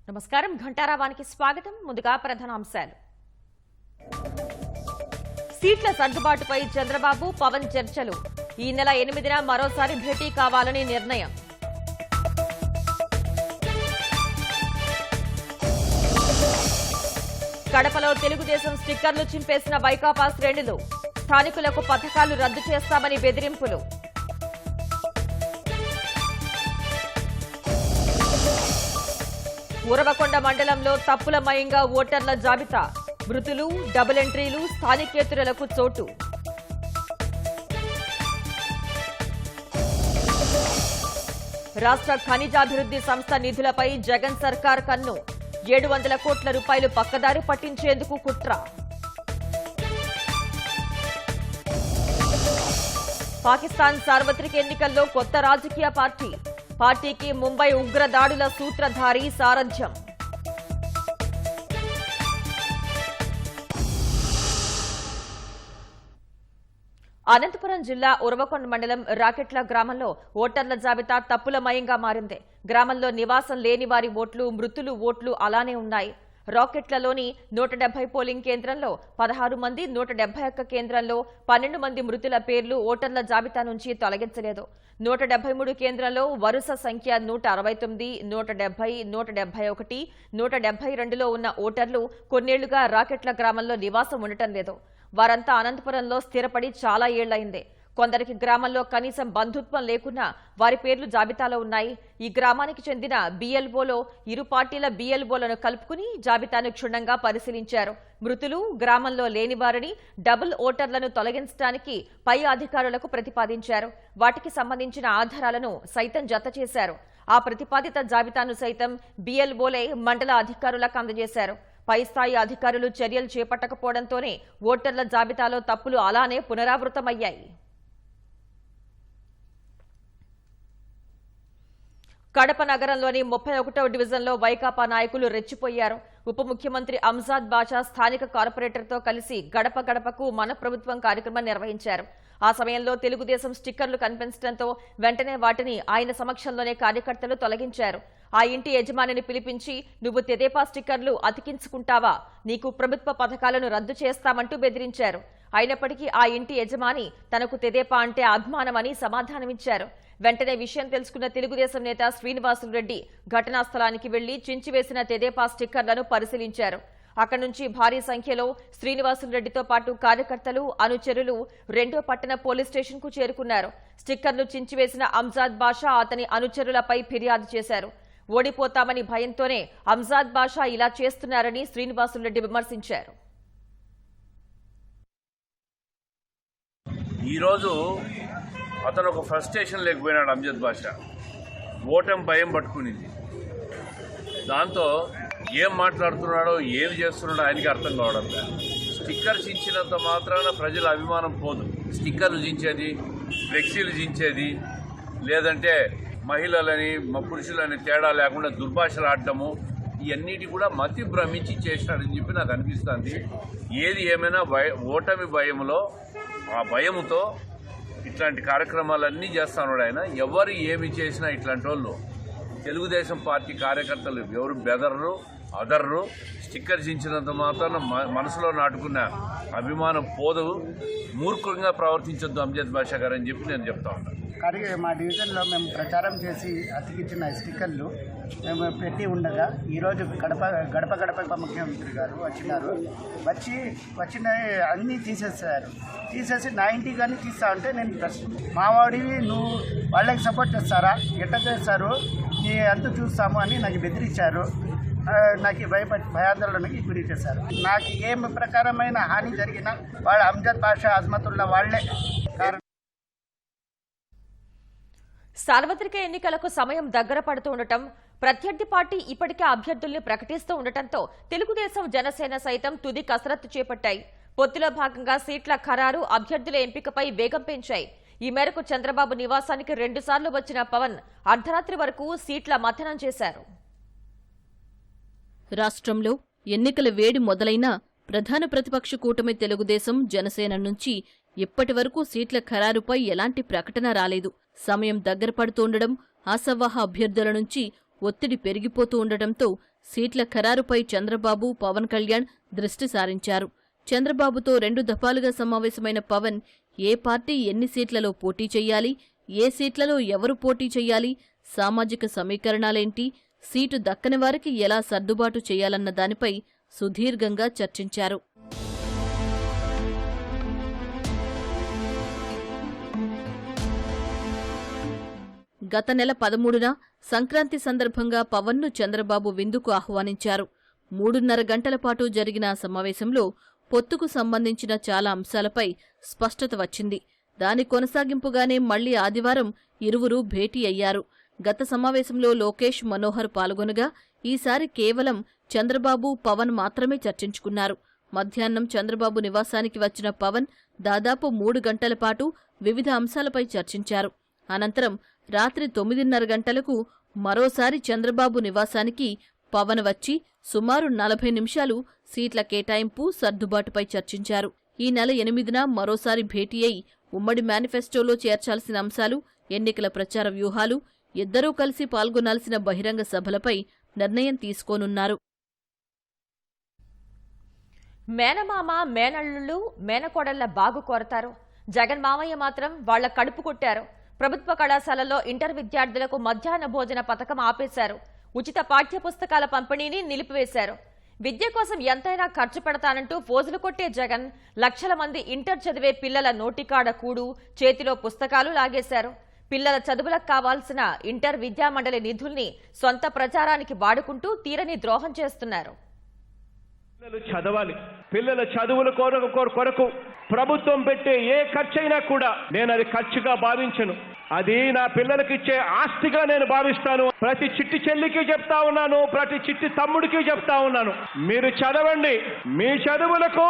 నమస్కారం ఘంటారావానికి స్వాగతం. ముందుగా ప్రధానాంశాలు. సీట్ల సర్దుబాటుపై చంద్రబాబు పవన్ చర్చలు. ఈ నెల 8న మరోసారి భేటీ కావాలని నిర్ణయం. కడపలో తెలుగుదేశం స్టిక్కర్లు చింపేసిన వైకాపా శ్రేణులు. స్థానికులకు పథకాలు రద్దు చేస్తామని బెదిరింపులు. ఉరవకొండ మండలంలో తప్పులమయంగా ఓటర్ల జాబితా. మృతులు, డబుల్ ఎంట్రీలు, స్థానికేతరులకు చోటు. రాష్ట్ర ఖనిజాభివృద్ధి సంస్థ నిధులపై జగన్ సర్కార్ కన్ను. 700 కోట్ల రూపాయలు పక్కదారి పట్టించేందుకు కుట్ర. పాకిస్తాన్ సార్వత్రిక ఎన్నికల్లో కొత్త రాజకీయ పార్టీకి ముంబై ఉగ్రదాడుల సూత్రధారి సారథ్యం. అనంతపురం జిల్లా ఉరవకొండ మండలం రాకెట్ల గ్రామంలో ఓటర్ల జాబితా తప్పులమయంగా మారింది. గ్రామంలో నివాసం లేని వారి ఓట్లు, మృతులు ఓట్లు అలానే ఉన్నాయి. రాకెట్లలోని 170 పోలింగ్ కేంద్రంలో 16 మంది, 171 కేంద్రంలో 12 మంది మృతుల పేర్లు ఓటర్ల జాబితా నుంచి తొలగించలేదు. 173 కేంద్రంలో వరుస సంఖ్య 169, 170, 171, 172లో ఉన్న ఓటర్లు కొన్నేళ్లుగా రాకెట్ల గ్రామంలో నివాసం ఉండటం లేదు. వారంతా అనంతపురంలో స్థిరపడి చాలా ఏళ్లైంది. కొందరికి గ్రామంలో కనీసం బంధుత్వం లేకున్నా వారి పేర్లు జాబితాలో ఉన్నాయి. ఈ గ్రామానికి చెందిన బీఎల్ఓలో ఇరు పార్టీల బీఎల్ఓలను కలుపుకుని జాబితాను క్షుణ్ణంగా పరిశీలించారు. మృతులు గ్రామంలో లేనివారని, డబుల్ ఓటర్లను తొలగించడానికి పై అధికారులకు ప్రతిపాదించారు. వాటికి సంబంధించిన ఆధారాలను సైతం జత చేశారు. ఆ ప్రతిపాదిత జాబితాను సైతం బీఎల్ఓలే మండల అధికారులకు అందజేశారు. పై స్థాయి అధికారులు చర్యలు చేపట్టకపోవడంతోనే ఓటర్ల జాబితాలో తప్పులు అలానే పునరావృతమయ్యాయి. కడప నగరంలోని 31వ డివిజన్లో వైకాపా నాయకులు రెచ్చిపోయారు. ఉప ముఖ్యమంత్రి అంజాద్ బాషా స్థానిక కార్పొరేటర్తో కలిసి గడప గడపకు మన ప్రభుత్వం కార్యక్రమం నిర్వహించారు. ఆ సమయంలో తెలుగుదేశం స్టిక్కర్లు కనిపించడంతో వెంటనే వాటిని ఆయన సమక్షంలోనే కార్యకర్తలు తొలగించారు. ఆ ఇంటి యజమానిని పిలిపించి, నువ్వు తెదేపా స్టిక్కర్లు అతికించుకుంటావా, నీకు ప్రభుత్వ పథకాలను రద్దు చేస్తామంటూ బెదిరించారు. అయినప్పటికీ ఆ ఇంటి యజమాని తనకు తెదేపా అంటే అభిమానమని సమాధానమిచ్చారు. వెంటనే విషయం తెలుసుకున్న తెలుగుదేశం నేత శ్రీనివాసులరెడ్డి ఘటనా స్థలానికి వెళ్లి చించివేసిన తెదేపా స్టిక్కర్లను పరిశీలించారు. అక్కడి నుంచి భారీ సంఖ్యలో శ్రీనివాసులరెడ్డితో పాటు కార్యకర్తలు, అనుచరులు 2వ పట్టణ పోలీస్ స్టేషన్ కు చేరుకున్నారు. స్టిక్కర్లు చించివేసిన అంజాద్ బాషా, అతని అనుచరులపై ఫిర్యాదు చేశారు. ఓడిపోతామని భయంతోనే అంజాద్ బాషా ఇలా చేస్తున్నారని శ్రీనివాసులరెడ్డి విమర్శించారు. ఈరోజు అతను ఒక ఫ్రస్ట్రేషన్ లేకపోయినాడు. అంజద్ బాషా ఓటమి భయం పట్టుకునింది. దాంతో ఏం మాట్లాడుతున్నాడో, ఏం చేస్తున్నాడో ఆయనకి అర్థం కావడం లేదు. స్టిక్కర్ చించినంత మాత్రాన ప్రజల అభిమానం పోదు. స్టిక్కర్లు చించేది, ఫ్లెక్సీలు చించేది, లేదంటే మహిళలని పురుషులని తేడా లేకుండా దుర్భాషలు ఆడటము, ఇవన్నిటి కూడా మతి భ్రమించి చేసినాడని చెప్పి నాకు అనిపిస్తుంది. ఏది ఏమైనా ఓటమి భయంలో, ఆ భయముతో ఇట్లాంటి కార్యక్రమాలన్నీ చేస్తున్నాడు ఆయన. ఎవరు ఏమి చేసినా ఇట్లాంటి వాళ్ళు తెలుగుదేశం పార్టీ కార్యకర్తలు ఎవరు బెదర్రు, అదర్రు. స్టిక్కర్ చించినంత మాత్రాన మనసులో నాటుకున్న అభిమానం పోదు. మూర్ఖంగా ప్రవర్తించొద్దు అంజద్ బాషా గారు అని చెప్పి నేను చెప్తా ఉన్నాను. కానీ మా డివిజన్లో మేము ప్రచారం చేసి అతికించిన స్టిక్కర్లు మేము పెట్టి ఉండగా ఈరోజు గడప ముఖ్యమంత్రి గారు వచ్చిన అన్నీ తీసేసి నా ఇంటికి కానీ తీస్తా అంటే నేను మా వాడివి నువ్వు వాళ్ళకి సపోర్ట్ చేస్తారా, ఎట్ట చేస్తారు, నీ అంత చూస్తాము అని నాకు బెదిరించారు. నాకు భయాందోళనకి గురి చేశారు. నాకు ఏం ప్రకారమైన హాని జరిగినా వాళ్ళ అంజద్ బాషా, అజ్మతుల్లా వాళ్లే కారణం. సార్వత్రిక ఎన్నికలకు సమయం దగ్గర పడుతూ ఉండటం, ప్రత్యర్థి పార్టీ ఇప్పటికే అభ్యర్థుల్ని ప్రకటిస్తూ ఉండటంతో తెలుగుదేశం, జనసేన సైతం తుది కసరత్తు చేపట్టాయి. పొత్తులో భాగంగా సీట్ల ఖరారు, అభ్యర్థుల ఎంపికపై వేగం పెంచాయి. ఈ మేరకు చంద్రబాబు నివాసానికి 2 సార్లు వచ్చిన పవన్ అర్ధరాత్రి వరకు సీట్ల మథనం చేశారు. రాష్ట్రంలో ఎన్నికల వేడి మొదలైనా ప్రధాన ప్రతిపక్ష కూటమి తెలుగుదేశం, జనసేన నుంచి ఇప్పటి వరకు సీట్ల ఖరారుపై ఎలాంటి ప్రకటన రాలేదు. సమయం దగ్గర పడుతుండడం, ఆశావహ అభ్యర్థుల నుంచి ఒత్తిడి పెరిగిపోతూ ఉండటంతో సీట్ల ఖరారుపై చంద్రబాబు, పవన్ కళ్యాణ్ దృష్టి సారించారు. చంద్రబాబుతో 2 దఫాలుగా సమావేశమైన పవన్ ఏ పార్టీ ఎన్ని సీట్లలో పోటీ చెయ్యాలి, ఏ సీట్లలో ఎవరు పోటీ చెయ్యాలి, సామాజిక సమీకరణాలేంటి, సీటు దక్కని వారికి ఎలా సర్దుబాటు చేయాలన్న దానిపై సుదీర్ఘంగా చర్చించారు. గత నెల 13న సంక్రాంతి సందర్భంగా పవన్ను చంద్రబాబు విందుకు ఆహ్వానించారు. 3.5 గంటల పాటు జరిగిన సమావేశంలో పొత్తుకు సంబంధించిన చాలా అంశాలపై స్పష్టత వచ్చింది. దాని కొనసాగింపుగానే మళ్లీ ఆదివారం ఇరువురు భేటీ అయ్యారు. గత సమావేశంలో లోకేష్, మనోహర్ పాల్గొనగా ఈసారి కేవలం చంద్రబాబు, పవన్ మాత్రమే చర్చించుకున్నారు. మధ్యాహ్నం చంద్రబాబు నివాసానికి వచ్చిన పవన్ దాదాపు 3 గంటల పాటు వివిధ అంశాలపై చర్చించారు. అనంతరం రాత్రి 9:30 గంటలకు మరోసారి చంద్రబాబు నివాసానికి పవన్ వచ్చి సుమారు 40 నిమిషాలు సీట్ల కేటాయింపు, సర్దుబాటుపై చర్చించారు. ఈ నెల 8న మరోసారి భేటీ అయి ఉమ్మడి మేనిఫెస్టోలో చేర్చాల్సిన అంశాలు, ఎన్నికల ప్రచార వ్యూహాలు, ఇద్దరూ కలిసి పాల్గొనాల్సిన బహిరంగ సభలపై నిర్ణయం తీసుకోనున్నారు. మేనమామ, మేనల్లుళ్ళు, మేనకోడళ్ల బాగు కోరతారు. జగన్ మామయ్య మాత్రం వాళ్ల కడుపు కొట్టారు. ప్రభుత్వ కళాశాలల్లో ఇంటర్ విద్యార్థులకు మధ్యాహ్న భోజన పథకం ఆపేశారు. ఉచిత పాఠ్య పుస్తకాల పంపిణీని నిలిపివేశారు. విద్య కోసం ఎంతైనా ఖర్చు పెడతానంటూ ఫోజులు కొట్టే జగన్ లక్షల మంది ఇంటర్ చదివే పిల్లల నోటికాడ కూడు, చేతిలో పుస్తకాలు లాగేశారు. పిల్లల చదువులకు కావాల్సిన ఇంటర్ విద్యామండలి నిధుల్ని సొంత ప్రచారానికి వాడుకుంటూ తీరని ద్రోహం చేస్తున్నారు. పిల్లలు చదవాలి. పిల్లల చదువుల కొరకు ప్రభుత్వం పెట్టే ఏ ఖర్చైనా కూడా నేను అది ఖర్చుగా భావించను. అది నా పిల్లలకి ఇచ్చే ఆస్తిగా నేను భావిస్తాను. ప్రతి చిట్టి చెల్లికి చెప్తా ఉన్నాను, ప్రతి చిట్టి తమ్ముడికి చెప్తా ఉన్నాను, మీరు చదవండి, మీ చదువులకు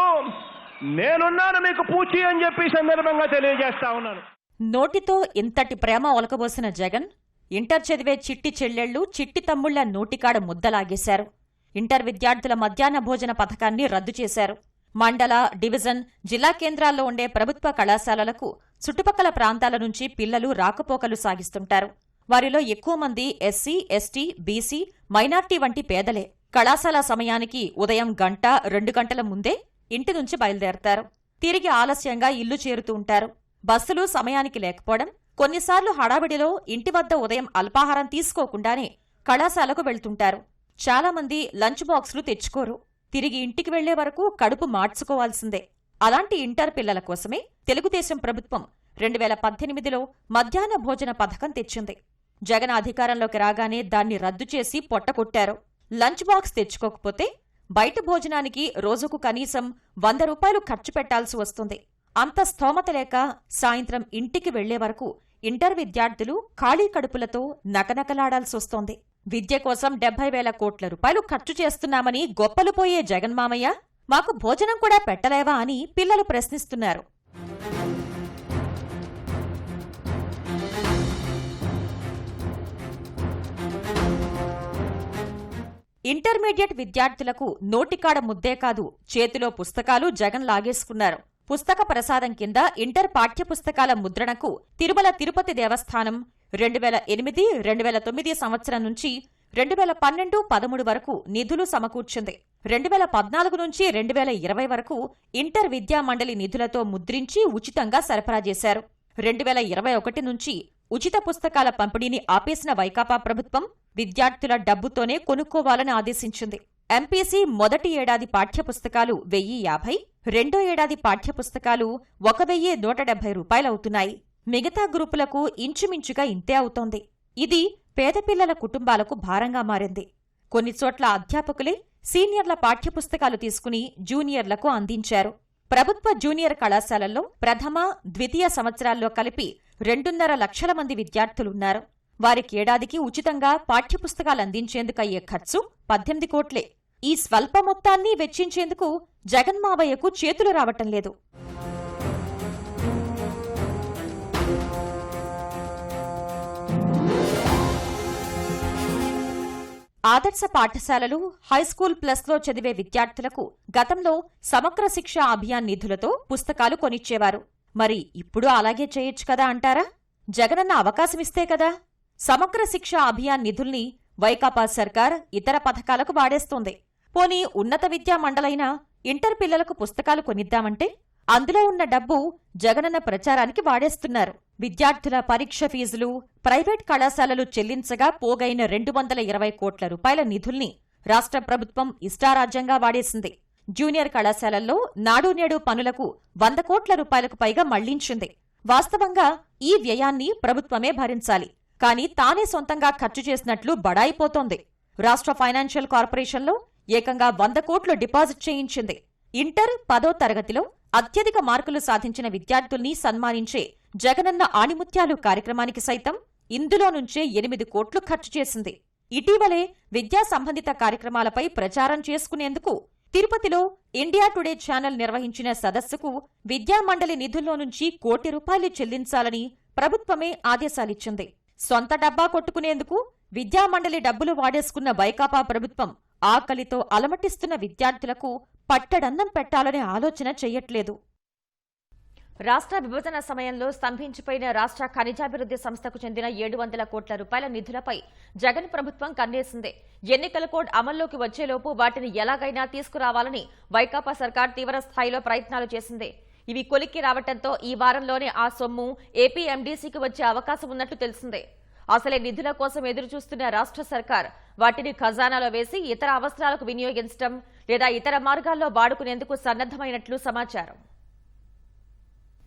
నేనున్నాను, మీకు పూచి అని చెప్పి సందర్భంగా తెలియజేస్తా ఉన్నాను. నోటితో ఇంతటి ప్రేమ ఒలకబోసిన జగన్ ఇంటర్ చదివే చిట్టి చెల్లెళ్లు, చిట్టి తమ్ముళ్ల నోటికాడ ముద్దలాగేశారు. ఇంటర్ విద్యార్థుల మధ్యాహ్న భోజన పథకాన్ని రద్దు చేశారు. మండల, డివిజన్, జిల్లా కేంద్రాల్లో ఉండే ప్రభుత్వ కళాశాలలకు చుట్టుపక్కల ప్రాంతాల నుంచి పిల్లలు రాకపోకలు సాగిస్తుంటారు. వారిలో ఎక్కువ మంది ఎస్సీ, ఎస్టీ, బీసీ, మైనార్టీ వంటి పేదలే. కళాశాల సమయానికి ఉదయం 1-2 గంటల ముందే ఇంటి నుంచి బయలుదేరతారు. తిరిగి ఆలస్యంగా ఇల్లు చేరుతూ ఉంటారు. బస్సులు సమయానికి లేకపోవడం, కొన్నిసార్లు హడావిడిలో ఇంటి వద్ద ఉదయం అల్పాహారం తీసుకోకుండానే కళాశాలకు వెళ్తుంటారు. చాలామంది లంచ్ బాక్సులు తెచ్చుకోరు. తిరిగి ఇంటికి వెళ్లే వరకు కడుపు మార్చుకోవాల్సిందే. అలాంటి ఇంటర్ పిల్లల కోసమే తెలుగుదేశం ప్రభుత్వం 2018లో మధ్యాహ్న భోజన పథకం తెచ్చింది. జగన్ అధికారంలోకి రాగానే దాన్ని రద్దు చేసి పొట్టకొట్టారు. లంచ్ బాక్స్ తెచ్చుకోకపోతే బయట భోజనానికి రోజుకు కనీసం 100 రూపాయలు ఖర్చు పెట్టాల్సి వస్తుంది. అంత స్తోమత లేక సాయంత్రం ఇంటికి వెళ్లే వరకు ఇంటర్ విద్యార్థులు ఖాళీ కడుపులతో నకనకలాడాల్సొస్తోంది. విద్య కోసం 70,000 కోట్ల రూపాయలు ఖర్చు చేస్తున్నామని గొప్పలు పోయే జగన్ మామయ్య మాకు భోజనం కూడా పెట్టలేవా అని పిల్లలు ప్రశ్నిస్తున్నారు. ఇంటర్మీడియట్ విద్యార్థులకు నోటికాడ ముద్దే కాదు, చేతిలో పుస్తకాలు జగన్ లాగేసుకున్నారు. పుస్తక ప్రసాదం కింద ఇంటర్ పాఠ్యపుస్తకాల ముద్రణకు తిరుమల తిరుపతి దేవస్థానం 2008-2009 సంవత్సరం నుంచి 2012-13 వరకు నిధులు సమకూర్చింది. 2014 నుంచి 2020 వరకు ఇంటర్ విద్యామండలి నిధులతో ముద్రించి ఉచితంగా సరఫరా చేశారు. 2021 నుంచి ఉచిత పుస్తకాల పంపిణీని ఆపేసిన వైకాపా ప్రభుత్వం విద్యార్థుల డబ్బుతోనే కొనుక్కోవాలని ఆదేశించింది. ఎంపీసీ మొదటి ఏడాది పాఠ్యపుస్తకాలు 1,050, రెండో ఏడాది పాఠ్యపుస్తకాలు 1,170 రూపాయలవుతున్నాయి. మిగతా గ్రూపులకు ఇంచుమించుగా ఇంతే అవుతోంది. ఇది పేద పిల్లల కుటుంబాలకు భారంగా మారింది. కొన్ని చోట్ల అధ్యాపకులే సీనియర్ల పాఠ్యపుస్తకాలు తీసుకుని జూనియర్లకు అందించారు. ప్రభుత్వ జూనియర్ కళాశాలల్లో ప్రథమ, ద్వితీయ సంవత్సరాల్లో కలిపి 2.5 లక్షల మంది విద్యార్థులున్నారు. వారికి ఏడాదికి ఉచితంగా పాఠ్యపుస్తకాలు అందించేందుకయ్యే ఖర్చు 18 కోట్లే. ఈ స్వల్ప మొత్తాన్ని వెచ్చించేందుకు జగన్ మావయ్యకు చేతులు రావటం లేదు. ఆదర్శ పాఠశాలలు, హైస్కూల్ ప్లస్లో చదివే విద్యార్థులకు గతంలో సమగ్ర శిక్ష అభియాన్ నిధులతో పుస్తకాలు కొనిచ్చేవారు. మరి ఇప్పుడు అలాగే చేయొచ్చు కదా అంటారా? జగనన్న అవకాశమిస్తే కదా. సమగ్ర శిక్ష అభియాన్ నిధుల్ని వైకాపా సర్కార్ ఇతర పథకాలకు వాడేస్తోంది. పోనీ ఉన్నత విద్యా మండలైన ఇంటర్ పిల్లలకు పుస్తకాలు కొనిద్దామంటే అందులో ఉన్న డబ్బు జగనన్న ప్రచారానికి వాడేస్తున్నారు. విద్యార్థుల పరీక్ష ఫీజులు, ప్రైవేట్ కళాశాలలు చెల్లించగా పోగైన 220 కోట్ల రూపాయల నిధుల్ని రాష్ట్ర ప్రభుత్వం ఇష్టారాజ్యంగా వాడేసింది. జూనియర్ కళాశాలల్లో నాడు నేడు పనులకు 100 కోట్ల రూపాయలకు పైగా మళ్లించింది. వాస్తవంగా ఈ వ్యయాన్ని ప్రభుత్వమే భరించాలి. కానీ తానే సొంతంగా ఖర్చు చేసినట్లు బడాయిపోతోంది. రాష్ట్ర ఫైనాన్షియల్ కార్పొరేషన్లో ఏకంగా 100 కోట్లు డిపాజిట్ చేయించింది. ఇంటర్ 10వ తరగతిలో అత్యధిక మార్కులు సాధించిన విద్యార్థుల్ని సన్మానించే జగనన్న ఆణిముత్యాలు కార్యక్రమానికి సైతం ఇందులో నుంచే 8 కోట్లు ఖర్చు చేసింది. ఇటీవలే విద్యా సంబంధిత కార్యక్రమాలపై ప్రచారం చేసుకునేందుకు తిరుపతిలో ఇండియా టుడే ఛానల్ నిర్వహించిన సదస్సుకు విద్యామండలి నిధుల్లో నుంచి ₹1 కోటి చెల్లించాలని ప్రభుత్వమే ఆదేశాలిచ్చింది. సొంత డబ్బా కొట్టుకునేందుకు విద్యామండలి డబ్బులు వాడేసుకున్న వైకాపా ప్రభుత్వం ఆకలితో అలమటిస్తున్న విద్యార్థులకు పట్టడన్నం పెట్టాలనే ఆలోచన చెయ్యట్లేదు. రాష్ట్ర విభజన సమయంలో స్తంభించిపోయిన రాష్ట్ర ఖనిజాభివృద్ధి సంస్థకు చెందిన 700 కోట్ల రూపాయల నిధులపై జగన్ ప్రభుత్వం కన్నేసింది. ఎన్నికల కోడ్ అమల్లోకి వచ్చేలోపు వాటిని ఎలాగైనా తీసుకురావాలని వైకాపా సర్కార్ తీవ్ర స్థాయిలో ప్రయత్నాలు చేసింది. ఇవి కొలిక్కి రావడంతో ఈ వారంలోనే ఆ సొమ్ము ఏపీ ఎండీసీకి వచ్చే అవకాశం ఉన్నట్లు తెలిసిందే. అసలే నిధుల కోసం ఎదురుచూస్తున్న రాష్ట్ర సర్కార్ వాటిని ఖజానాలో వేసి ఇతర అవసరాలకు వినియోగించడం లేదా ఇతర మార్గాల్లో వాడుకునేందుకు సన్నద్దమైనట్లు సమాచారం.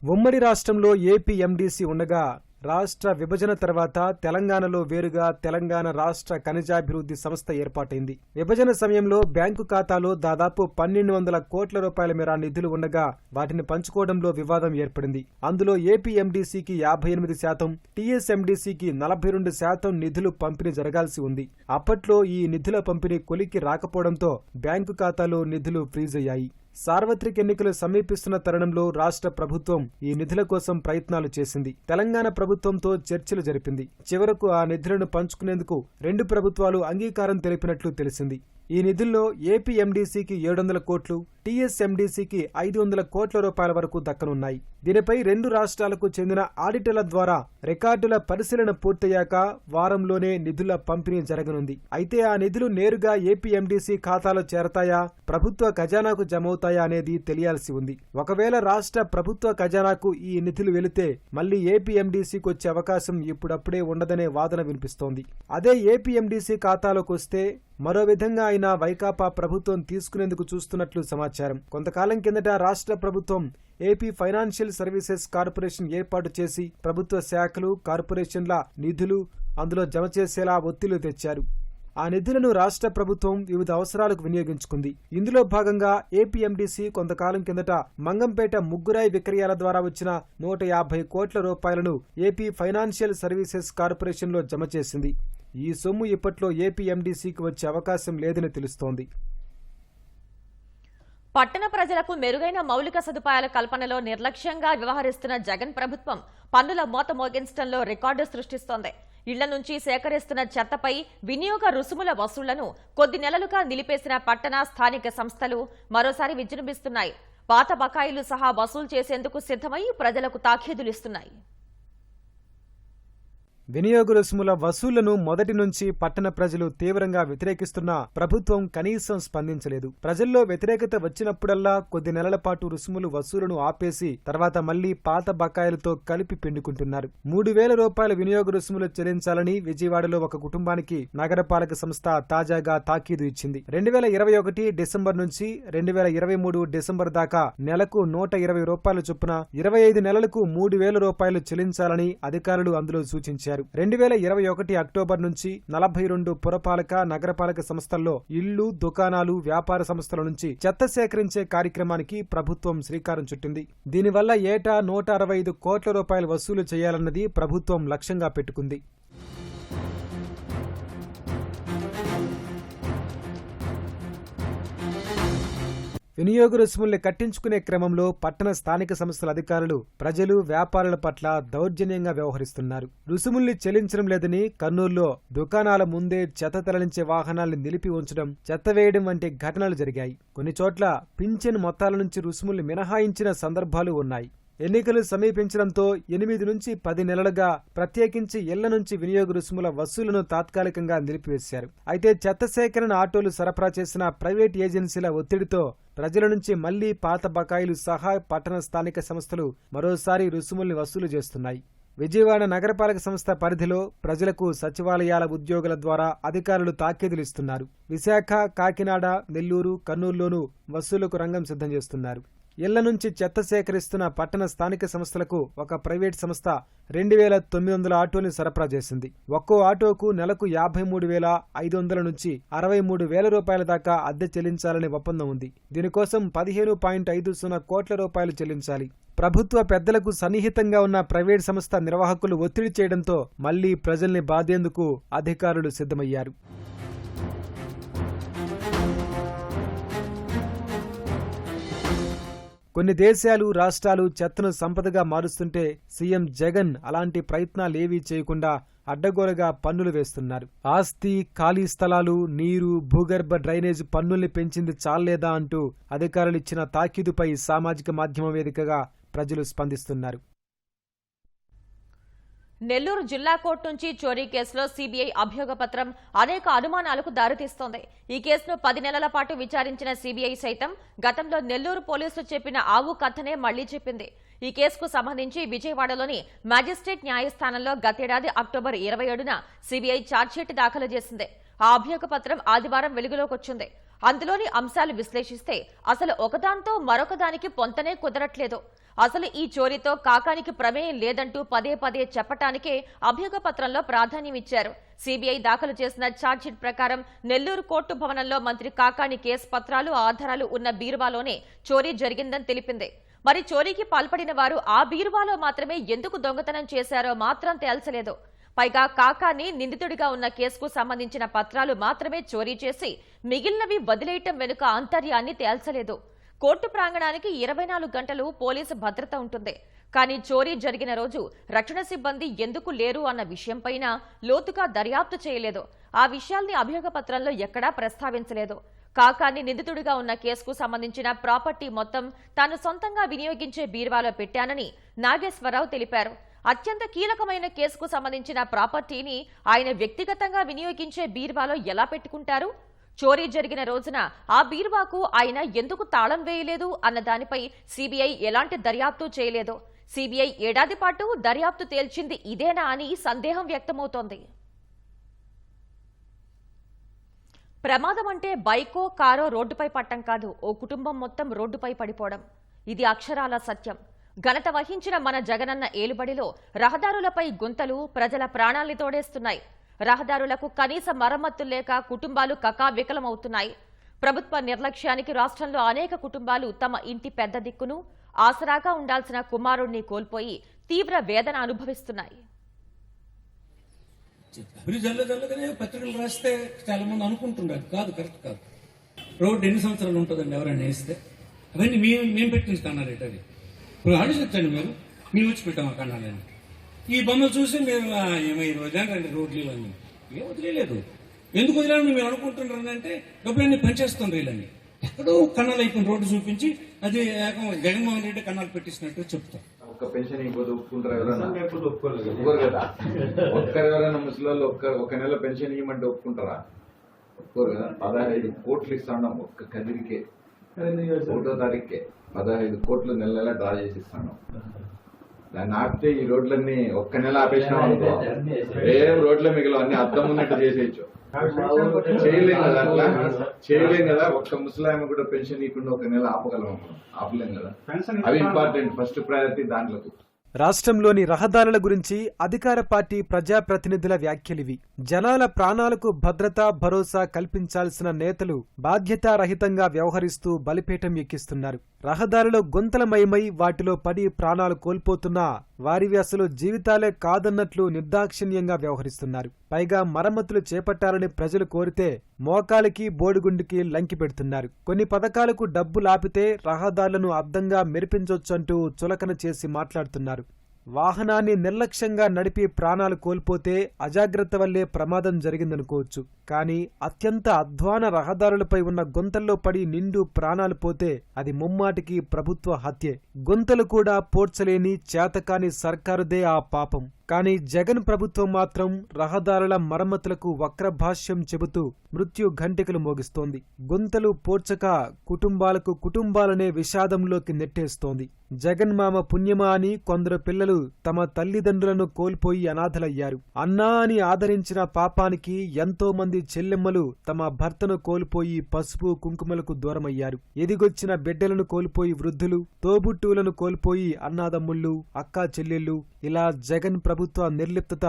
ఉమ్మడి రాష్ట్రంలో ఏపీ ఎండీసీ ఉండగా రాష్ట్ర విభజన తర్వాత తెలంగాణలో వేరుగా తెలంగాణ రాష్ట్ర ఖనిజాభివృద్ధి సంస్థ ఏర్పాటైంది. విభజన సమయంలో బ్యాంకు ఖాతాలో దాదాపు 1200 కోట్ల రూపాయల మేర నిధులు ఉండగా వాటిని పంచుకోవడంలో వివాదం ఏర్పడింది. అందులో ఏపీ ఎండీసీకి 58%, టీఎస్ఎండీసీకి 42% నిధులు పంపిణీ జరగాల్సి ఉంది. అప్పట్లో ఈ నిధుల పంపిణీ కొలిక్కి రాకపోవడంతో బ్యాంకు ఖాతాలో నిధులు ఫ్రీజ్ అయ్యాయి. సార్వత్రిక ఎన్నికలు సమీపిస్తున్న తరుణంలో రాష్ట్ర ప్రభుత్వం ఈ నిధుల కోసం ప్రయత్నాలు చేసింది. తెలంగాణ ప్రభుత్వంతో చర్చలు జరిపింది. చివరకు ఆ నిధులను పంచుకునేందుకు 2 ప్రభుత్వాలు అంగీకారం తెలిపినట్లు తెలిసింది. ఈ నిధుల్లో ఏపీ ఎండీసీకి 700 కోట్లు, టీఎస్ఎండీసీకి 500 కోట్ల రూపాయల వరకు దక్కనున్నాయి. దీనిపై 2 రాష్ట్రాలకు చెందిన ఆడిటర్ల ద్వారా రికార్డుల పరిశీలన పూర్తయ్యాక వారంలోనే నిధుల పంపిణీ జరగనుంది. అయితే ఆ నిధులు నేరుగా ఏపీ ఎండీసీ ఖాతాలో చేరతాయా, ప్రభుత్వ ఖజానాకు జమవుతాయా అనేది తెలియాల్సి ఉంది. ఒకవేళ రాష్ట్ర ప్రభుత్వ ఖజానాకు ఈ నిధులు వెళితే మళ్లీ ఏపీ ఎండీసీకి వచ్చే అవకాశం ఇప్పుడప్పుడే ఉండదనే వాదన వినిపిస్తోంది. అదే ఏపీ ఎండీసీ ఖాతాలోకి వస్తే మరో విధంగా అయినా వైకాపా ప్రభుత్వం తీసుకునేందుకు చూస్తున్నట్లు సమాచారం. కొంతకాలం కిందట రాష్ట్ర ప్రభుత్వం ఏపీ ఫైనాన్షియల్ సర్వీసెస్ కార్పొరేషన్ ఏర్పాటు చేసి ప్రభుత్వ శాఖలు, కార్పొరేషన్ల నిధులు అందులో జమ చేసేలా ఒత్తిళ్లు తెచ్చారు. ఆ నిధులను రాష్ట్ర ప్రభుత్వం వివిధ అవసరాలకు వినియోగించుకుంది. ఇందులో భాగంగా ఏపీ ఎండీసీ కొంతకాలం కిందట మంగంపేట ముగ్గురాయి విక్రయాల ద్వారా వచ్చిన 150 కోట్ల రూపాయలను ఏపీ ఫైనాన్షియల్ సర్వీసెస్ కార్పొరేషన్లో జమ చేసింది. ఈ సొమ్ము ఇప్పట్లో ఏపీ ఎండీసీకి వచ్చే అవకాశం లేదని తెలుస్తోంది. పట్టణ ప్రజలకు మెరుగైన మౌలిక సదుపాయాల కల్పనలో నిర్లక్ష్యంగా వ్యవహరిస్తున్న జగన్ ప్రభుత్వం పన్నుల మోత మోగించడంలో రికార్డు సృష్టిస్తోంది. ఇళ్ల నుంచి సేకరిస్తున్న చెత్తపై వినియోగ రుసుముల వసూళ్లను కొద్ది నెలలుగా నిలిపేసిన పట్టణ స్థానిక సంస్థలు మరోసారి విజృంభిస్తున్నాయి. పాత బకాయిలు సహా వసూలు చేసేందుకు సిద్ధమై ప్రజలకు తాఖీదులిస్తున్నాయి. వినియోగ రుసుముల వసూళ్లను మొదటి నుంచి పట్టణ ప్రజలు తీవ్రంగా వ్యతిరేకిస్తున్నా ప్రభుత్వం కనీసం స్పందించలేదు. ప్రజల్లో వ్యతిరేకత వచ్చినప్పుడల్లా కొద్ది నెలల పాటు రుసుములు వసూలును ఆపేసి తర్వాత మళ్లీ పాత బకాయిలతో కలిపి పిండుకుంటున్నారు. 3,000 రూపాయల వినియోగ రుసుములు చెల్లించాలని విజయవాడలో ఒక కుటుంబానికి నగరపాలక సంస్థ తాజాగా తాకీదు ఇచ్చింది. 2021 డిసెంబర్ నుంచి 2023 డిసెంబర్ దాకా నెలకు 120 రూపాయల చొప్పున 25 నెలలకు 3,000 రూపాయలు చెల్లించాలని అధికారులు అందులో సూచించారు. 2021 అక్టోబర్ నుంచి 42 పురపాలక, నగరపాలక సంస్థల్లో ఇళ్లు, దుకాణాలు, వ్యాపార సంస్థల నుంచి చెత్త సేకరించే కార్యక్రమానికి ప్రభుత్వం శ్రీకారం చుట్టింది. దీనివల్ల ఏటా 165 కోట్ల రూపాయలు వసూలు చేయాలన్నది ప్రభుత్వం లక్ష్యంగా పెట్టుకుంది. వినియోగ రుసుముల్ని కట్టించుకునే క్రమంలో పట్టణ స్థానిక సంస్థల అధికారులు ప్రజలు, వ్యాపారుల పట్ల దౌర్జన్యంగా వ్యవహరిస్తున్నారు. రుసుముల్ని చెల్లించడం లేదని కర్నూలులో దుకాణాల ముందే చెత్త తరలించే వాహనాల్ని నిలిపి ఉంచడం, చెత్త వేయడం వంటి ఘటనలు జరిగాయి. కొన్ని చోట్ల పింఛన్ మొత్తాల నుంచి రుసుముల్ని మినహాయించిన సందర్భాలు ఉన్నాయి. ఎన్నికలు సమీపించడంతో 8 నుంచి 10 నెలలుగా ప్రత్యేకించి ఇళ్ల నుంచి వినియోగ రుసుముల వసూలును తాత్కాలికంగా నిలిపివేశారు. అయితే చెత్త సేకరణ ఆటోలు సరఫరా చేసిన ప్రైవేట్ ఏజెన్సీల ఒత్తిడితో ప్రజల నుంచి మళ్లీ పాత బకాయిలు సహా పట్టణ స్థానిక సంస్థలు మరోసారి రుసుముల్ని వసూలు చేస్తున్నాయి. విజయవాడ నగరపాలక సంస్థ పరిధిలో ప్రజలకు సచివాలయాల ఉద్యోగుల ద్వారా అధికారులు తాకీదులిస్తున్నారు. విశాఖ, కాకినాడ, నెల్లూరు, కర్నూలులోనూ వసూలుకు రంగం సిద్ధం చేస్తున్నారు. ఇళ్ల నుంచి చెత్త సేకరిస్తున్న పట్టణ స్థానిక సంస్థలకు ఒక ప్రైవేట్ సంస్థ 2,900 ఆటోల్ని సరఫరా చేసింది. ఒక్కో ఆటోకు నెలకు 53,500 నుంచి 63,000 రూపాయల దాకా అద్దె చెల్లించాలనే ఒప్పందం ఉంది. దీనికోసం 15.50 కోట్ల రూపాయలు చెల్లించాలి. ప్రభుత్వ పెద్దలకు సన్నిహితంగా ఉన్న ప్రైవేట్ సంస్థ నిర్వాహకులు ఒత్తిడి చేయడంతో మళ్లీ ప్రజల్ని బాధేందుకు అధికారులు సిద్ధమయ్యారు. కొన్ని దేశాలు, రాష్ట్రాలు చెత్తను సంపదగా మారుస్తుంటే సీఎం జగన్ అలాంటి ప్రయత్నాలేవీ చేయకుండా అడ్డగోలుగా పన్నులు వేస్తున్నారు. ఆస్తి, ఖాళీ స్థలాలు, నీరు, భూగర్భ డ్రైనేజ్ పన్నుల్ని పెంచింది చాలేదా అంటూ అధికారులిచ్చిన తాకీదుపై సామాజిక మాధ్యమం వేదికగా ప్రజలు స్పందిస్తున్నారు. నెల్లూరు జిల్లా కోర్టు నుంచి చోరీ కేసులో సీబీఐ అభియోగపత్రం అనేక అనుమానాలకు దారితీస్తోంది. ఈ కేసును 10 నెలల పాటు విచారించిన సీబీఐ సైతం గతంలో నెల్లూరు పోలీసులు చెప్పిన ఆవు కథనే మళ్లీ చెప్పింది. ఈ కేసుకు సంబంధించి విజయవాడలోని మ్యాజిస్ట్రేట్ న్యాయస్థానంలో గతేడాది అక్టోబర్ 27న సీబీఐ ఛార్జ్షీట్ దాఖలు చేసింది. ఆ అభియోగపత్రం ఆదివారం వెలుగులోకొచ్చింది. అందులోని అంశాలు విశ్లేషిస్తే అసలు ఒకదాంతో మరొకదానికి పొంతనే కుదరట్లేదు. అసలు ఈ చోరీతో కాకానికి ప్రమేయం లేదంటూ పదే పదే చెప్పటానికే అభియోగపత్రంలో ప్రాధాన్యమిచ్చారు. సీబీఐ దాఖలు చేసిన ఛార్జ్షీట్ ప్రకారం నెల్లూరు కోర్టు భవనంలో మంత్రి కాకాని కేసు పత్రాలు, ఆధారాలు ఉన్న బీరువాలోనే చోరీ జరిగిందని తెలిపింది. మరి చోరీకి పాల్పడిన వారు ఆ బీరువాలో మాత్రమే ఎందుకు దొంగతనం చేశారో మాత్రం తేల్చలేదు. పైగా కాకాని నిందితుడిగా ఉన్న కేసుకు సంబంధించిన పత్రాలు మాత్రమే చోరీ చేసి మిగిలినవి వదిలేయటం వెనుక ఆంతర్యాన్ని తేల్చలేదు. కోర్టు ప్రాంగణానికి 24 గంటలు పోలీసు భద్రత ఉంటుంది. కానీ చోరీ జరిగిన రోజు రక్షణ సిబ్బంది ఎందుకు లేరు అన్న విషయంపైన లోతుగా దర్యాప్తు చేయలేదు. ఆ విషయాల్ని అభియోగపత్రంలో ఎక్కడా ప్రస్తావించలేదు. కాకాని నిందితుడిగా ఉన్న కేసుకు సంబంధించిన ప్రాపర్టీ మొత్తం తాను సొంతంగా వినియోగించే బీరువాలో పెట్టానని నాగేశ్వరరావు తెలిపారు. అత్యంత కీలకమైన కేసుకు సంబంధించిన ప్రాపర్టీని ఆయన వ్యక్తిగతంగా వినియోగించే బీరువాలో ఎలా పెట్టుకుంటారు? చోరీ జరిగిన రోజున ఆ బీరువాకు ఆయన ఎందుకు తాళం వేయలేదు అన్న దానిపై సీబీఐ ఎలాంటి దర్యాప్తు చేయలేదు. సీబీఐ ఏడాది పాటు దర్యాప్తు తేల్చింది ఇదేనా అని సందేహం వ్యక్తమవుతోంది. ప్రమాదం అంటే బైకో, కారో రోడ్డుపై పట్టం కాదు, ఓ కుటుంబం మొత్తం రోడ్డుపై పడిపోవడం. ఇది అక్షరాల సత్యం. ఘనత వహించిన మన జగనన్న ఏలుబడిలో రహదారులపై గుంతలు ప్రజల ప్రాణాల్ని తోడేస్తున్నాయి. రహదారులకు కనీస మరమ్మతులు లేక కుటుంబాలు కకావికలమవుతున్నాయి. ప్రభుత్వ నిర్లక్ష్యానికి రాష్ట్రంలో అనేక కుటుంబాలు తమ ఇంటి పెద్ద దిక్కును, ఆసరాగా ఉండాల్సిన కుమారుణ్ణి కోల్పోయి తీవ్ర వేదన అనుభవిస్తున్నాయి. జల్లగానే పత్రికలు రాస్తే చాలా మంది అనుకుంటున్నారు కాదు, కరెక్ట్ కాదు. రోడ్డు ఎన్ని సంవత్సరాలు ఉంటుందండి ఎవరైనా వేస్తే? అవన్నీ మేము పెట్టిన కన్నారేట. అది ఇప్పుడు ఆలోచించండి, మేము వచ్చి పెట్టాము ఆ కన్నాలని. ఈ బొమ్మలు చూసి మేము ఏమై వదిలేరండి రోడ్లు ఇవన్నీ. ఏం వదిలేదు. ఎందుకు వదిలేని మేము అనుకుంటున్నారు అంటే డబ్బులన్నీ పనిచేస్తుంది. వీళ్ళని ఎక్కడో కన్నాలు అయిపోయిన రోడ్డు చూపించి అది జగన్మోహన్ రెడ్డి కన్నాలు పెట్టిస్తున్నట్టు చెప్తాం. ఒక్క పెన్షన్ ఇవ్వదు ఒప్పుకుంటారా? ఎవరైనా ఒప్పుకోరు కదా. ఒక్కరు ఎవరైనా ముసలి ఒక నెల పెన్షన్ ఇవ్వమంటే ఒప్పుకుంటారా? ఒప్పుకోరు కదా. 15 కోట్లు ఇస్తాను ఒక్క కదిరికే. 1వ తారీఖుకే 15 కోట్లు నెల నెల డ్రా చేసి ఇస్తాను. దాన్ని ఆపితే ఈ రోడ్లన్నీ ఒక్క నెల ఆపేసినాం అనుకో, ఏం రోడ్ల మిగిలిన అన్ని అద్దం ఉన్నట్టు చేసేయచ్చు. చేయలేం కదా, అట్లా చేయలేం కదా. ఒక్క ముసలాయమ కూడా పెన్షన్ ఇవ్వకుండా ఒక నెల ఆపగలం, ఆపలేం కదా. అవి ఇంపార్టెంట్, ఫస్ట్ ప్రయారిటీ దాంట్లో. రాష్ట్రంలోని రహదారుల గురించి అధికార పార్టీ ప్రజాప్రతినిధుల వ్యాఖ్యలివి. జనాల ప్రాణాలకు భద్రత, భరోసా కల్పించాల్సిన నేతలు బాధ్యతారహితంగా వ్యవహరిస్తూ బలిపీఠం ఎక్కిస్తున్నారు. రహదారిలో గుంతలమయమై వాటిలో పడి ప్రాణాలు కోల్పోతున్నా వారివి అసలు జీవితాలే కాదన్నట్లు నిర్దాక్షిణ్యంగా వ్యవహరిస్తున్నారు. పైగా మరమ్మతులు చేపట్టాలని ప్రజలు కోరితే మోకాలికి బోడిగుండికి లంకి పెడుతున్నారు. కొన్ని పథకాలకు డబ్బులాపితే రహదారులను అద్దంగా మెరిపించొచ్చంటూ చులకన చేసి మాట్లాడుతున్నారు. వాహనాన్ని నిర్లక్ష్యంగా నడిపి ప్రాణాలు కోల్పోతే అజాగ్రత్త వల్లే ప్రమాదం జరిగిందనుకోవచ్చు. కానీ అత్యంత అధ్వాన రహదారులపై ఉన్న గుంతల్లో పడి నిండు ప్రాణాలు పోతే అది ముమ్మాటికి ప్రభుత్వ హత్యే. గుంతలు కూడా పోడ్చలేని చేతకాని సర్కారుదే ఆ పాపం. కానీ జగన్ ప్రభుత్వం మాత్రం రహదారుల మరమ్మతులకు వక్రభాష్యం చెబుతూ మృత్యు ఘంటికలు మోగిస్తోంది. గుంతలు పోడ్చక కుటుంబాలనే విషాదంలోకి నెట్టేస్తోంది. జగన్ మామ పుణ్యమా అని కొందరు పిల్లలు తమ తల్లిదండ్రులను కోల్పోయి అనాథలయ్యారు. అన్నా అని ఆదరించిన పాపానికి ఎంతో మంది చెల్లెమ్మలు తమ భర్తను కోల్పోయి పసుపు కుంకుమలకు దూరమయ్యారు. ఎదిగొచ్చిన బిడ్డలను కోల్పోయి వృద్ధులు, తోబుట్టువులను కోల్పోయి అన్నాదమ్ముళ్ళు, అక్కా చెల్లెళ్ళు, ఇలా జగన్ ప్రభుత్వ నిర్లిప్తత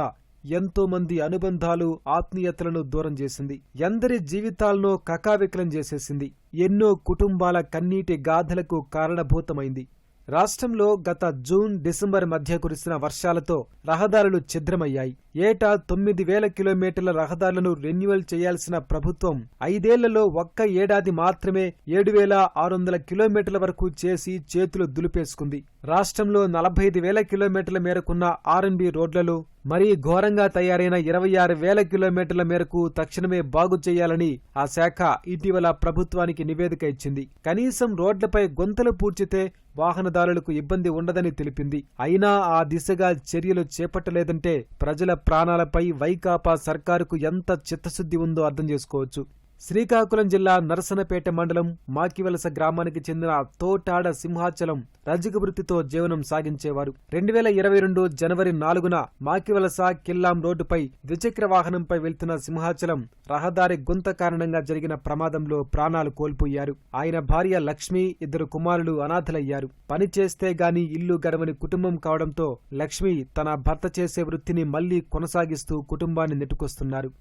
ఎంతో మంది అనుబంధాలు, ఆత్మీయతలను దూరం చేసింది. ఎందరి జీవితాలను కకావికలం చేసేసింది. ఎన్నో కుటుంబాల కన్నీటి గాథలకు కారణభూతమైంది. రాష్ట్రంలో గత జూన్, డిసెంబర్ మధ్య కురిసిన వర్షాలతో రహదారులు ఛిద్రమయ్యాయి. ఏటా 9,000 కిలోమీటర్ల రహదారులను రెన్యువల్ చేయాల్సిన ప్రభుత్వం 5 ఏళ్లలో ఒక్క ఏడాది మాత్రమే 7,600 కిలోమీటర్ల వరకు చేసి చేతులు దులిపేసుకుంది. రాష్ట్రంలో 45,000 కిలోమీటర్ల మేరకున్న R&B రోడ్లలో మరీ ఘోరంగా తయారైన 26,000 కిలోమీటర్ల మేరకు తక్షణమే బాగు చేయాలని ఆ శాఖ ఇటీవల ప్రభుత్వానికి నివేదిక ఇచ్చింది. కనీసం రోడ్లపై గుంతలు పూడ్చితే వాహనదారులకు ఇబ్బంది ఉండదని తెలిపింది. అయినా ఆ దిశగా చర్యలు చేపట్టలేదంటే ప్రజల ప్రాణాలపై వైకాపా సర్కారుకు ఎంత చిత్తశుద్ధి ఉందో అర్థం చేసుకోవచ్చు. శ్రీకాకుళం జిల్లా నరసనపేట మండలం మాకివలస గ్రామానికి చెందిన తోటాడ సింహాచలం రజక వృత్తితో జీవనం సాగించేవారు. 2022 జనవరి 4న మాకివలస కిల్లాం రోడ్డుపై ద్విచక్ర వాహనంపై వెళ్తున్న సింహాచలం రహదారి గుంత కారణంగా జరిగిన ప్రమాదంలో ప్రాణాలు కోల్పోయారు. ఆయన భార్య లక్ష్మి, 2 కుమారులు అనాథలయ్యారు. పని చేస్తే గాని ఇల్లు గడవని కుటుంబం కావడంతో లక్ష్మి తన భర్త చేసే వృత్తిని మళ్లీ కొనసాగిస్తూ కుటుంబాన్ని నెట్టుకొస్తున్నారు.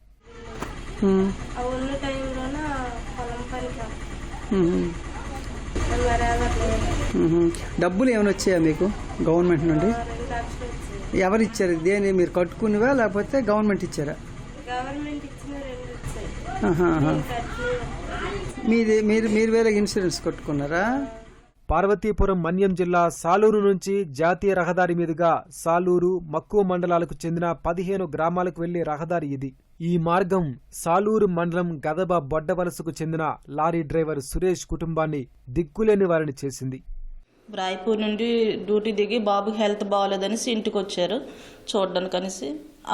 ఉన్న టైంలోన పొలం పనికి డబ్బులు ఏమైనా వచ్చాయా మీకు గవర్నమెంట్ నుండి? 2 లక్షలు వచ్చాయి. ఎవరు ఇచ్చారు? దేని మీరు కట్టుకునేవా లేకపోతే గవర్నమెంట్ ఇచ్చారా? గవర్నమెంట్ ఇచ్చిన 2 వచ్చాయి. మీరు వేరే ఇన్సూరెన్స్ కట్టుకున్నారా? పార్వతీపురం మన్యం జిల్లా సాలూరు నుంచి జాతీయ రహదారి మీదుగా సాలూరు, మక్కువ మండలాలకు చెందిన 15 గ్రామాలకు వెళ్లే రహదారి ఇది. ఈ మార్గం సాలూరు మండలం గదబ బొడ్డవలసకు చెందిన లారీ డ్రైవర్ సురేష్ కుటుంబాన్ని దిక్కులేని వారిని చేసింది. రాయ్పూర్ నుండి డ్యూటీ దిగి బాబుకి హెల్త్ బాగోలేదనేసి ఇంటికి వచ్చారు చూడడానికి అనేసి.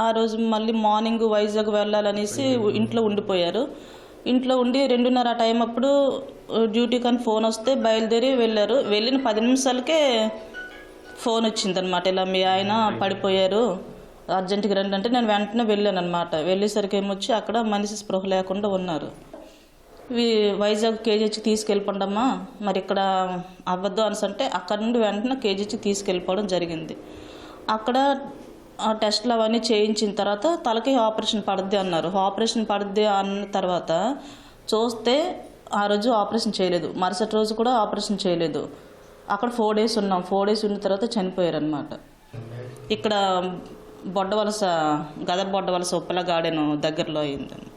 ఆ రోజు మళ్ళీ మార్నింగ్ వైజాగ్ వెళ్ళాలనేసి ఇంట్లో ఉండిపోయారు. ఇంట్లో ఉండి 2:30 టైం అప్పుడు డ్యూటీకి అని ఫోన్ వస్తే బయలుదేరి వెళ్ళారు. వెళ్ళిన 10 నిమిషాలకే ఫోన్ వచ్చిందనమాట, ఇలా మీ ఆయన పడిపోయారు, అర్జెంటుగా రండి అంటే నేను వెంటనే వెళ్ళాను అనమాట. వెళ్ళేసరికి ఏమొచ్చి అక్కడ మనిషి స్పృహ లేకుండా ఉన్నారు. వైజాగ్ కేజీహెచ్కి తీసుకెళ్ళిపోండమ్మా, మరి ఇక్కడ అవ్వద్దు అంటే అక్కడ నుండి వెంటనే కేజీహెచ్కి తీసుకెళ్ళిపోవడం జరిగింది. అక్కడ టెస్టులు అవన్నీ చేయించిన తర్వాత తలకి ఆపరేషన్ పడుద్ది అన్నారు. ఆపరేషన్ పడుద్ది అన్న తర్వాత చూస్తే ఆ రోజు ఆపరేషన్ చేయలేదు, మరుసటి రోజు కూడా ఆపరేషన్ చేయలేదు. అక్కడ 4 డేస్ ఉన్నాం. 4 డేస్ ఉన్న తర్వాత చనిపోయారనమాట. ఇక్కడ బొడ్డవలస బొడ్డవలస ఉప్పల గార్డెన్ దగ్గరలో అయిందని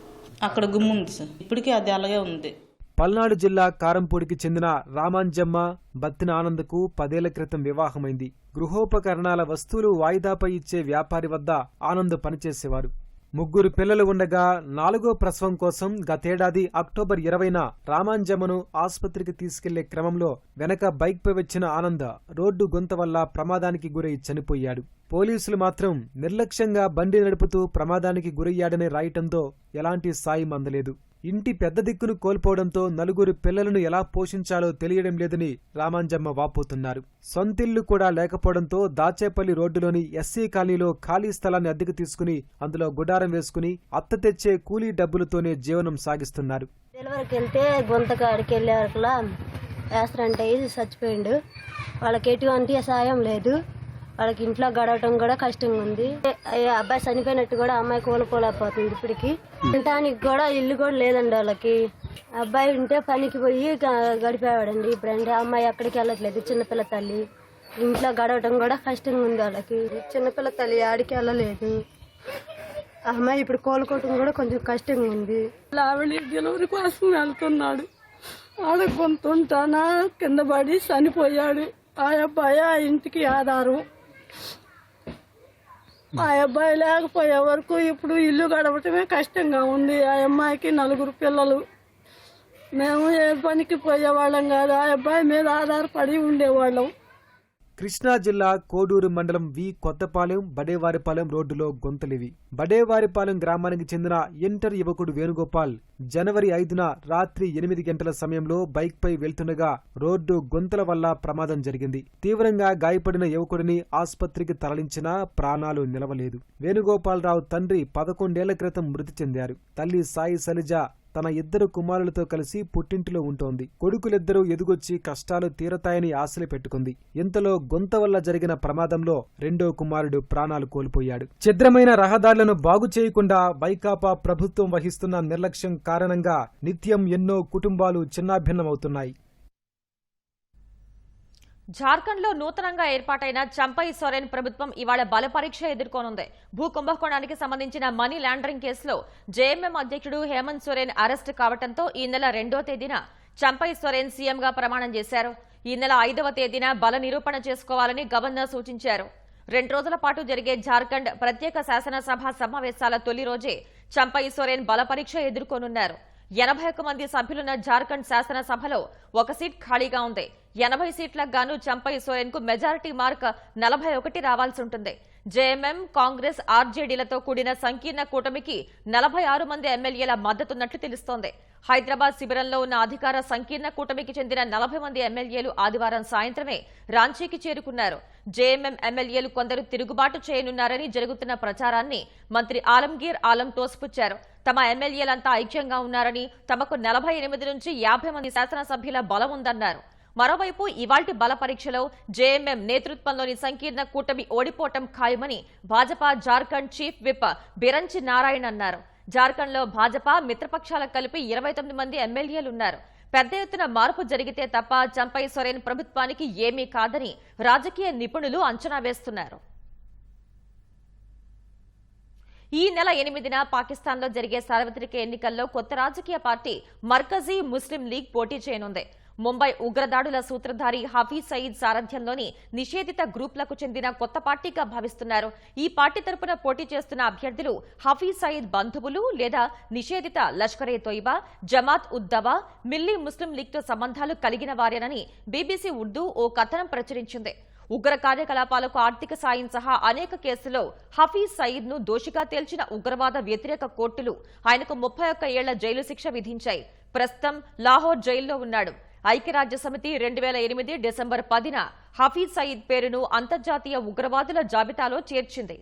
అక్కడ గుమ్ము ఉంది సార్. ఇప్పటికీ అది అలాగే ఉంది. పల్నాడు జిల్లా కారంపూడికి చెందిన రామాంజమ్మ, బత్తిన ఆనంద్కు 10 ఏళ్ల క్రితం వివాహమైంది. గృహోపకరణాల వస్తువులు వాయిదాపై ఇచ్చే వ్యాపారి వద్ద ఆనంద్ పనిచేసేవారు. 3 పిల్లలు ఉండగా 4వ ప్రసవం కోసం గతేడాది అక్టోబర్ 20న రామాంజమ్మను ఆసుపత్రికి తీసుకెళ్లే క్రమంలో వెనక బైక్పై వచ్చిన ఆనంద్ రోడ్డు గుంత వల్ల ప్రమాదానికి గురై చనిపోయాడు. పోలీసులు మాత్రం నిర్లక్ష్యంగా బండి నడుపుతూ ప్రమాదానికి గురయ్యాడని రాయటంతో ఎలాంటి సాయం అందలేదు. ఇంటి పెద్ద దిక్కును కోల్పోవడంతో 4 పిల్లలను ఎలా పోషించాలో తెలియడం లేదని రామాంజమ్మ వాపోతున్నారు. సొంతిల్లు కూడా లేకపోవడంతో దాచేపల్లి రోడ్డులోని ఎస్సీ కాలనీలో ఖాళీ స్థలాన్ని అద్దెకు తీసుకుని అందులో గుడారం వేసుకుని అత్త తెచ్చే కూలీ డబ్బులతోనే జీవనం సాగిస్తున్నారు. డెలివరీకి వెళ్తే గుంతకాడికి వెళ్ళే వరకులా యాక్సిడెంట్ అయ్యి చచ్చిపోయిండు. వాళ్ళకి ఎటువంటి సాయం లేదు. వాళ్ళకి ఇంట్లో గడవటం కూడా కష్టంగా ఉంది. అబ్బాయి చనిపోయినట్టు కూడా అమ్మాయి కోలుకోలేకపోతుంది. ఇప్పటికి తినటానికి కూడా ఇల్లు కూడా లేదండి వాళ్ళకి. అబ్బాయి ఉంటే పనికి పోయి గడిపేవాడండి. ఇప్పుడంటే అమ్మాయి ఎక్కడికి వెళ్ళట్లేదు. చిన్నపిల్ల తల్లి ఇంట్లో గడవటం కూడా కష్టంగా ఉంది వాళ్ళకి. చిన్నపిల్ల తల్లి ఆడికి వెళ్ళలేదు. అమ్మాయి ఇప్పుడు కోలుకోవటం కూడా కొంచెం కష్టంగా ఉంది. ఆవిడ డెలివరీ కోసం వెళ్తున్నాడు. ఆడ కొంతుంటానా కింద పడి చనిపోయాడు. ఆ అబ్బాయి ఆ ఇంటికి ఆధారం. ఆ అబ్బాయి లేకపోయే వరకు ఇప్పుడు ఇల్లు గడపటమే కష్టంగా ఉంది. ఆ అమ్మాయికి 4 పిల్లలు. మేము ఏ పనికి పోయేవాళ్ళం కాదు, ఆ అబ్బాయి మీద ఆధారపడి ఉండేవాళ్ళం. కృష్ణా జిల్లా కోడూరు మండలం వి కొత్తపాలెం బడేవారిపాలెం రోడ్డులో గొంతలివి. బడేవారిపాలెం గ్రామానికి చెందిన ఇంటర్ యువకుడు వేణుగోపాల్ జనవరి 5న రాత్రి 8 గంటల సమయంలో బైక్పై వెళ్తుండగా రోడ్డు గొంతల వల్ల ప్రమాదం జరిగింది. తీవ్రంగా గాయపడిన యువకుడిని ఆస్పత్రికి తరలించినా ప్రాణాలు నిలవలేదు. వేణుగోపాల్ రావు తండ్రి 11 ఏళ్ల క్రితం మృతి చెందారు. తల్లి సాయి శైలజ తన 2 కుమారులతో కలిసి పుట్టింటిలో ఉంటోంది. కొడుకులిద్దరూ ఎదుగొచ్చి కష్టాలు తీరతాయని ఆశలు పెట్టుకుంది. ఇంతలో గొంత వల్ల జరిగిన ప్రమాదంలో 2వ కుమారుడు ప్రాణాలు కోల్పోయాడు. ఛిద్రమైన రహదారులను బాగు చేయకుండా వైకాపా ప్రభుత్వం వహిస్తున్న నిర్లక్ష్యం కారణంగా నిత్యం ఎన్నో కుటుంబాలు చిన్నాభిన్నమవుతున్నాయి. జార్ఖండ్లో నూతనంగా ఏర్పాటైన చంపై సోరెన్ ప్రభుత్వం ఇవాళ బలపరీక్ష ఎదుర్కోనుంది. భూ కుంభకోణానికి సంబంధించిన మనీ లాండరింగ్ కేసులో జేఎంఎం అధ్యక్షుడు హేమంత్ సోరెన్ అరెస్టు కావడంతో ఈ నెల 2వ తేదీన చంపై సోరెన్ సీఎంగా ప్రమాణం చేశారు. ఈ నెల 5వ తేదీన బల నిరూపణ చేసుకోవాలని గవర్నర్ సూచించారు. 2 రోజుల పాటు జరిగే జార్ఖండ్ ప్రత్యేక శాసనసభ సమావేశాల తొలి రోజే చంపై సోరెన్ బలపరీక్ష ఎదుర్కోనున్నారు. 81 మంది సభ్యులున్న జార్ఖండ్ శాసనసభలో 1 సీట్ ఖాళీగా ఉంది. 80 సీట్లకు గాను చంపై సోరెన్ కు మెజారిటీ మార్క్ 41 రావాల్సి ఉంటుంది. జేఎంఎం, కాంగ్రెస్, ఆర్జేడీలతో కూడిన సంకీర్ణ కూటమికి 46 మంది ఎమ్మెల్యేల మద్దతున్నట్లు తెలుస్తోంది. హైదరాబాద్ శిబిరంలో ఉన్న అధికార సంకీర్ణ కూటమికి చెందిన 40 మంది ఎమ్మెల్యేలు ఆదివారం సాయంత్రమే రాంచీకి చేరుకున్నారు. జేఎంఎం ఎమ్మెల్యేలు కొందరు తిరుగుబాటు చేయనున్నారని జరుగుతున్న ప్రచారాన్ని మంత్రి ఆలంగీర్ ఆలం తోసిపుచ్చారు. తమ ఎమ్మెల్యేలంతా ఐక్యంగా ఉన్నారని, తమకు 48 నుంచి 50 మంది శాసనసభ్యుల బలం ఉందన్నారు. మరోవైపు ఇవాల్టి బల పరీక్షలో జేఎంఎం నేతృత్వంలోని సంకీర్ణ కూటమి ఓడిపోవటం ఖాయమని భాజపా జార్ఖండ్ చీఫ్ విప్ బిరంచి నారాయణ్ అన్నారు. జార్ఖండ్లో భాజపా మిత్రపక్షాలకు కలిపి 29 మంది ఎమ్మెల్యేలున్నారు. పెద్ద ఎత్తున మార్పు జరిగితే తప్ప చంపై సోరెన్ ప్రభుత్వానికి ఏమీ కాదని రాజకీయ నిపుణులు అంచనా వేస్తున్నారు. ఈ నెల 8న పాకిస్తాన్లో జరిగే సార్వత్రిక ఎన్నికల్లో కొత్త రాజకీయ పార్టీ మర్కజీ ముస్లిం లీగ్ పోటీ చేయనుంది. ముంబై ఉగ్రదాడుల సూత్రధారి హఫీజ్ సయీద్ సారథ్యంలోని నిషేధిత గ్రూప్లకు చెందిన కొత్త పార్టీగా భావిస్తున్నారు. ఈ పార్టీ తరపున పోటీ చేస్తున్న అభ్యర్థులు హఫీజ్ సయీద్ బంధువులు లేదా నిషేధిత లష్కరే తోయిబా, జమాత్ ఉద్ దవా, మిల్లీ ముస్లిం లీగ్తో సంబంధాలు కలిగిన వారేనని బీబీసీ ఉర్దూ ఓ కథనం ప్రచురించింది. ఉగ్ర కార్యకలాపాలకు ఆర్థిక సాయం సహా అనేక కేసుల్లో హఫీజ్ సయీద్ ను దోషిగా తేల్చిన ఉగ్రవాద వ్యతిరేక కోర్టులు ఆయనకు 31 ఏళ్ల జైలు శిక్ష విధించాయి. ప్రస్తుతం లాహోర్ జైల్లో ఉన్నాడు. ఐక్యరాజ్యసమితి 2008 డిసెంబర్ 10న హఫీజ్ సయీద్ పేరును అంతర్జాతీయ ఉగ్రవాదుల జాబితాలో చేర్చింది.